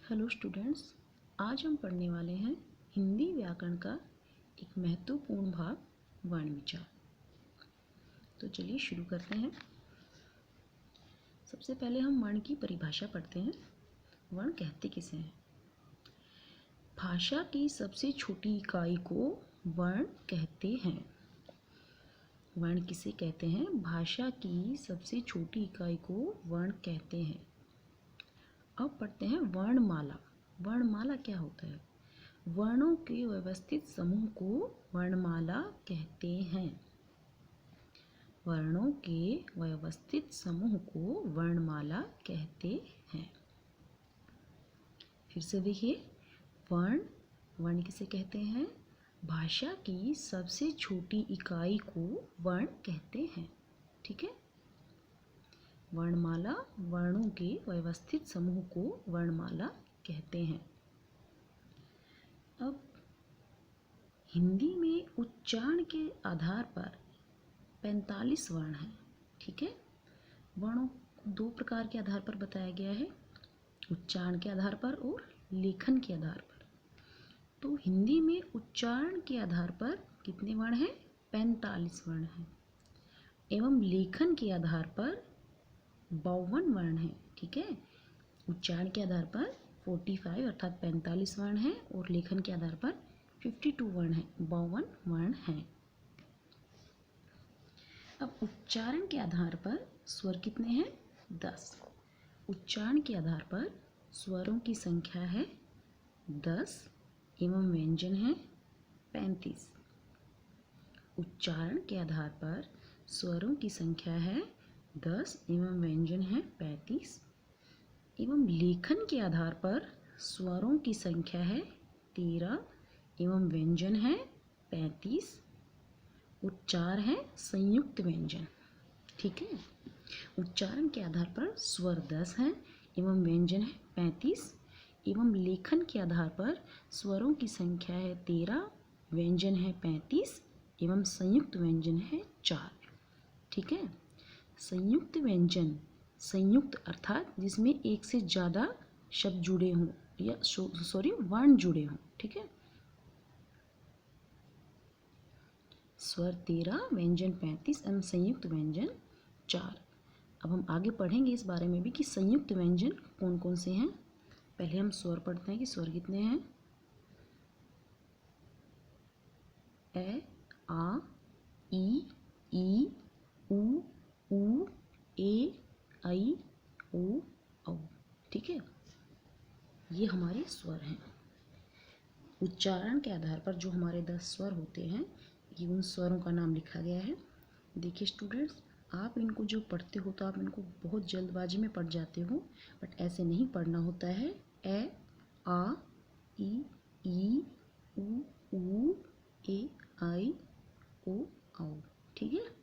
Hello students, आज हम पढ़ने वाले हैं हिंदी व्याकरण का एक महत्वपूर्ण भाग वर्ण विचार। तो चलिए शुरू करते हैं। सबसे पहले हम वर्ण की परिभाषा पढ़ते हैं। वर्ण कहते किसे हैं? भाषा की सबसे छोटी इकाई को वर्ण कहते हैं। वर्ण किसे कहते हैं? भाषा की सबसे छोटी इकाई को वर्ण कहते हैं। अब पढ़ते हैं वर्णमाला। वर्णमाला क्या होता है? वर्णों के व्यवस्थित समूह को वर्णमाला कहते हैं। वर्णों के व्यवस्थित समूह को वर्णमाला कहते हैं। फिर से देखिए, वर्ण किसे कहते हैं? भाषा की सबसे छोटी इकाई को वर्ण कहते हैं। ठीक है। वर्णमाला वर्णों के व्यवस्थित समूह को वर्णमाला कहते हैं। अब हिंदी में उच्चारण के आधार पर 45 वर्ण हैं। ठीक है। वर्णों को दो प्रकार के आधार पर बताया गया है, उच्चारण के आधार पर और लेखन के आधार पर। तो हिंदी में उच्चारण के आधार पर कितने वर्ण हैं? 45 वर्ण हैं। एवं लेखन के आधार पर 52 वर्ण हैं। ठीक है। उच्चारण के आधार पर 45 अर्थात 45 वर्ण हैं और लेखन के आधार पर 52 वर्ण हैं, 52 वर्ण हैं। अब उच्चारण के आधार पर स्वर कितने हैं? 10। उच्चारण के आधार पर स्वरों की संख्या है 10 एवं व्यंजन है 35। उच्चारण के आधार पर स्वरों की संख्या है 10 एवं व्यंजन है 35 एवं लेखन के आधार पर स्वरों की संख्या है 13 एवं व्यंजन है 35। उच्चार है संयुक्त व्यंजन। ठीक है। उच्चारण के आधार पर स्वर 10 हैं एवं व्यंजन है 35 एवं लेखन के आधार पर स्वरों की संख्या है 13, व्यंजन है 35 एवं संयुक्त व्यंजन है 4। ठीक है। संयुक्त व्यंजन, संयुक्त अर्थात जिसमें एक से ज़्यादा शब्द जुड़े हों या वर्ण जुड़े हों। ठीक है। स्वर 13, व्यंजन 35 एवं संयुक्त व्यंजन 4। अब हम आगे पढ़ेंगे इस बारे में भी कि संयुक्त व्यंजन कौन कौन से हैं। पहले हम स्वर पढ़ते हैं कि स्वर कितने हैं। ए, आ, ई, उ, ए, ऐ, ओ, औ। ठीक है। ये हमारे स्वर हैं। उच्चारण के आधार पर जो हमारे 10 स्वर होते हैं, ये उन स्वरों का नाम लिखा गया है। देखिए स्टूडेंट्स, आप इनको जो पढ़ते हो तो आप इनको बहुत जल्दबाजी में पढ़ जाते हो, बट ऐसे नहीं पढ़ना होता है। ए, आ, ई, उ, ए, ऐ, ओ, औ। ठीक है।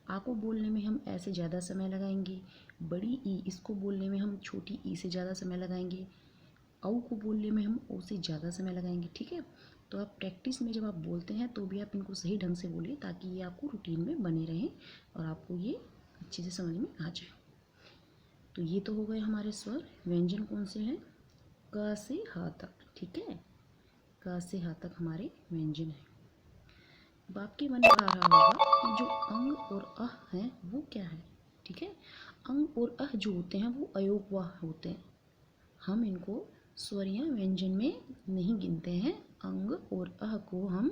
आ को बोलने में हम ऐसे ज़्यादा समय लगाएंगे, बड़ी ई इसको बोलने में हम छोटी ई से ज़्यादा समय लगाएंगे, औ को बोलने में हम ओ से ज़्यादा समय लगाएंगे। ठीक है। तो आप प्रैक्टिस में जब आप बोलते हैं तो भी आप इनको सही ढंग से बोलिए ताकि ये आपको रूटीन में बने रहें और आपको ये अच्छे से समझ में आ जाए। तो ये तो हो गए हमारे स्वर। व्यंजन कौन से हैं? क से ह तक। ठीक है। क से ह तक हमारे व्यंजन हैं। अब आपके मन में आ रहा होगा कि जो अंग और अह हैं वो क्या है? ठीक है। अंग और अह जो होते हैं वो अयोगवाह होते हैं। हम इनको स्वर या व्यंजन में नहीं गिनते हैं। अंग और अह को हम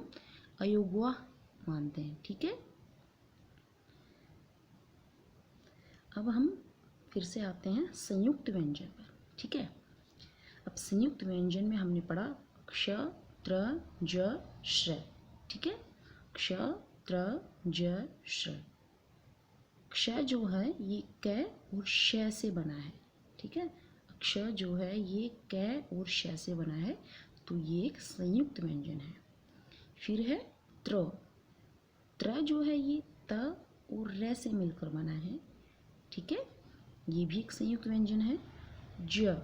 अयोगवाह मानते हैं। ठीक है। अब हम फिर से आते हैं संयुक्त व्यंजन पर। ठीक है। अब संयुक्त व्यंजन में हमने पढ़ा क्ष, त्र, ज, श्र। ठीक है। क्ष, त्र, ज, श्र। क्ष जो है ये क और श से बना है। ठीक है। क्ष जो है ये क और श से बना है, तो ये एक संयुक्त व्यंजन है। फिर है त्र। त्र जो है ये त और र से मिलकर बना है। ठीक है। ये भी एक संयुक्त व्यंजन है। ज,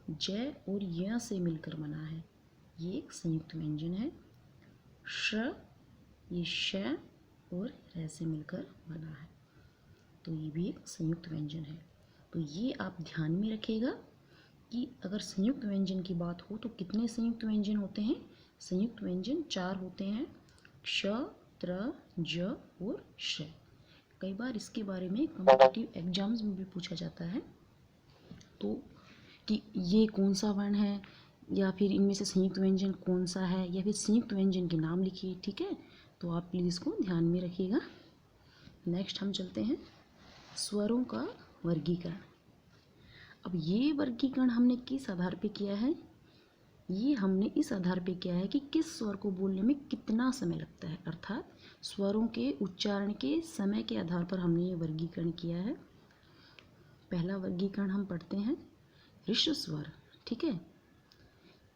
ज और य से मिलकर बना है, ये एक संयुक्त व्यंजन है। श, ये श और र से मिलकर बना है, तो ये भी एक संयुक्त व्यंजन है। तो ये आप ध्यान में रखिएगा कि अगर संयुक्त व्यंजन की बात हो तो कितने संयुक्त व्यंजन होते हैं? संयुक्त व्यंजन 4 होते हैं, क्ष, त्र, ज और श। कई बार इसके बारे में कॉम्पिटिटिव एग्जाम्स में भी पूछा जाता है, तो कि ये कौन सा वर्ण है, या फिर इनमें से संयुक्त व्यंजन कौन सा है, या फिर संयुक्त व्यंजन के नाम लिखिए। ठीक है, तो आप प्लीज़ इसको ध्यान में रखिएगा। नेक्स्ट हम चलते हैं स्वरों का वर्गीकरण। अब ये वर्गीकरण हमने किस आधार पे किया है? ये हमने इस आधार पे किया है कि किस स्वर को बोलने में कितना समय लगता है, अर्थात स्वरों के उच्चारण के समय के आधार पर हमने ये वर्गीकरण किया है। पहला वर्गीकरण हम पढ़ते हैं ऋष्व स्वर। ठीक है,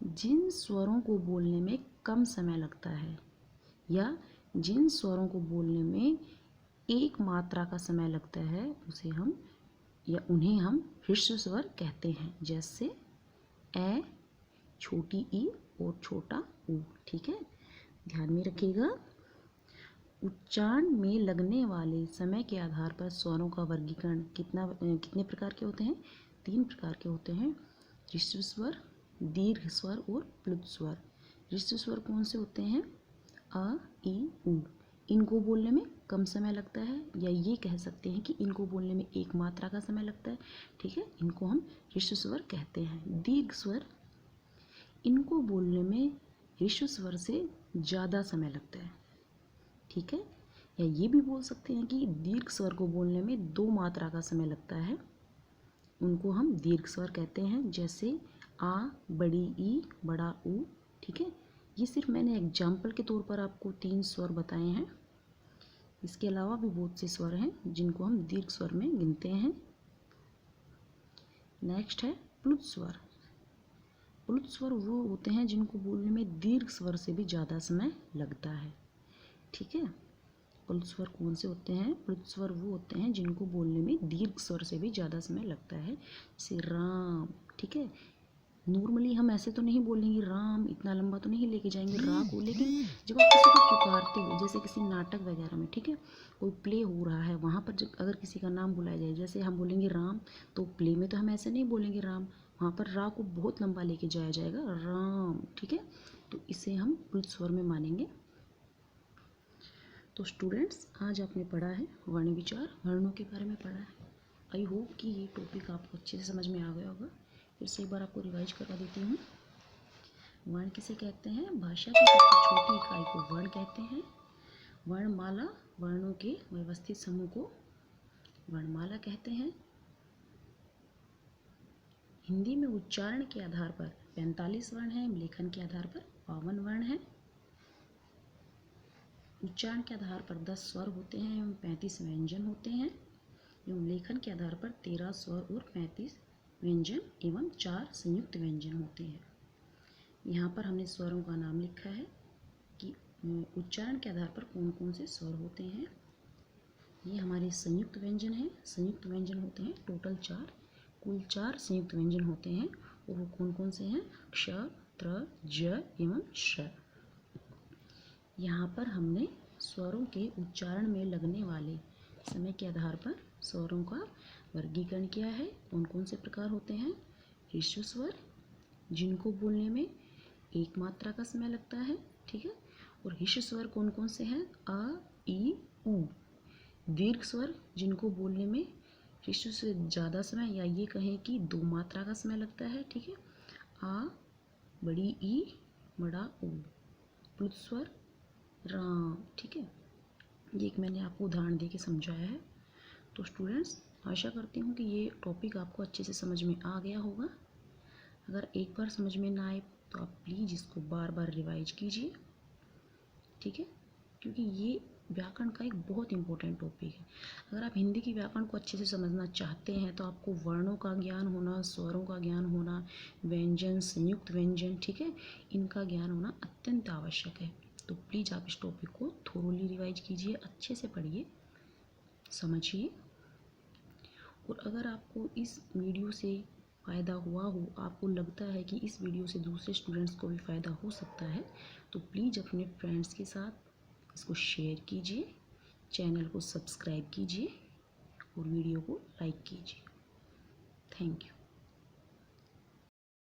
जिन स्वरों को बोलने में कम समय लगता है या जिन स्वरों को बोलने में एक मात्रा का समय लगता है उसे हम या उन्हें हम ह्रस्व स्वर कहते हैं, जैसे ए, छोटी ई और छोटा ऊ। ठीक है, ध्यान में रखिएगा। उच्चारण में लगने वाले समय के आधार पर स्वरों का वर्गीकरण कितने प्रकार के होते हैं? 3 प्रकार के होते हैं, ह्रस्व स्वर, दीर्घ स्वर और प्लुत स्वर। ह्रस्व स्वर कौन से होते हैं? अ, ई, उ। इनको बोलने में कम समय लगता है, या ये कह सकते हैं कि इनको बोलने में एक मात्रा का समय लगता है। ठीक है, इनको हम ह्रस्व स्वर कहते हैं। दीर्घ स्वर, इनको बोलने में ह्रस्व स्वर से ज़्यादा समय लगता है। ठीक है, या ये भी बोल सकते हैं कि दीर्घ स्वर को बोलने में 2 मात्रा का समय लगता है, उनको हम दीर्घ स्वर कहते हैं, जैसे आ, बड़ी ई, बड़ा ऊ। ठीक है, ये सिर्फ मैंने एग्जाम्पल के तौर पर आपको 3 स्वर बताए हैं। इसके अलावा भी बहुत से स्वर हैं जिनको हम दीर्घ स्वर में गिनते हैं। नेक्स्ट है प्लुत स्वर। प्लुत स्वर वो होते हैं जिनको बोलने में दीर्घ स्वर से भी ज़्यादा समय लगता है। ठीक है, प्लुत स्वर कौन से होते हैं? प्लुत स्वर वो होते हैं जिनको बोलने में दीर्घ स्वर से भी ज़्यादा समय लगता है, जैसे राम। ठीक है, नॉर्मली हम ऐसे तो नहीं बोलेंगे राम, इतना लंबा तो नहीं लेके जाएंगे रा को, लेकिन जब आप किसी को पुकारते हो, जैसे किसी नाटक वगैरह में, ठीक है, कोई प्ले हो रहा है, वहाँ पर जब अगर किसी का नाम बुलाया जाए, जैसे हम बोलेंगे राम, तो प्ले में तो हम ऐसे नहीं बोलेंगे राम, वहाँ पर रा को बहुत लंबा लेके जाया जाएगा, राम। ठीक है, तो इसे हम प्लुत स्वर में मानेंगे। तो स्टूडेंट्स, आज आपने पढ़ा है वर्ण विचार, वर्णों के बारे में पढ़ा है। आई होप कि ये टॉपिक आपको अच्छे से समझ में आ गया होगा। फिर से एक बार आपको रिवाइज करवा देती हूँ। वर्ण किसे कहते हैं? भाषा की सबसे छोटी इकाई को वर्ण कहते हैं। वर्णमाला, वर्णों के व्यवस्थित समूह को वर्णमाला कहते हैं। हिंदी में उच्चारण के आधार पर 45 वर्ण हैं, लेखन के आधार पर 52 वर्ण हैं। उच्चारण के आधार पर 10 स्वर होते हैं एवं 35 व्यंजन होते हैं, एवं लेखन के आधार पर 13 स्वर और 35 व्यंजन एवं 4 संयुक्त व्यंजन होते हैं। यहाँ पर हमने स्वरों का नाम लिखा है कि उच्चारण के आधार पर कौन कौन से स्वर होते हैं। ये हमारे संयुक्त व्यंजन हैं। संयुक्त व्यंजन होते हैं टोटल 4, कुल 4 संयुक्त व्यंजन होते हैं, और वो कौन कौन से हैं? क्ष, त्र, ज एवं श। यहाँ पर हमने स्वरों के उच्चारण में लगने वाले समय के आधार पर स्वरों का वर्गीकरण किया है। कौन कौन से प्रकार होते हैं? ह्रस्व स्वर, जिनको बोलने में एक मात्रा का समय लगता है। ठीक है, और ह्रस्व स्वर कौन कौन से हैं? अ, ई, उ। दीर्घ स्वर, जिनको बोलने में ह्रस्व से ज़्यादा समय, या ये कहें कि 2 मात्रा का समय लगता है। ठीक है, आ, बड़ी ई, बड़ा ऊ। प्लुत स्वर राम। ठीक है, ये एक मैंने आपको उदाहरण दे के समझाया है। तो स्टूडेंट्स, आशा करती हूँ कि ये टॉपिक आपको अच्छे से समझ में आ गया होगा। अगर एक बार समझ में ना आए तो आप प्लीज़ इसको बार बार रिवाइज कीजिए। ठीक है, क्योंकि ये व्याकरण का एक बहुत इंपॉर्टेंट टॉपिक है। अगर आप हिंदी की व्याकरण को अच्छे से समझना चाहते हैं तो आपको वर्णों का ज्ञान होना, स्वरों का ज्ञान होना, व्यंजन, संयुक्त व्यंजन, ठीक है, इनका ज्ञान होना अत्यंत आवश्यक है। तो प्लीज़ आप इस टॉपिक को थोरोली रिवाइज कीजिए, अच्छे से पढ़िए, समझिए। और अगर आपको इस वीडियो से फ़ायदा हुआ हो, आपको लगता है कि इस वीडियो से दूसरे स्टूडेंट्स को भी फ़ायदा हो सकता है, तो प्लीज़ अपने फ्रेंड्स के साथ इसको शेयर कीजिए, चैनल को सब्सक्राइब कीजिए और वीडियो को लाइक कीजिए। Thank you.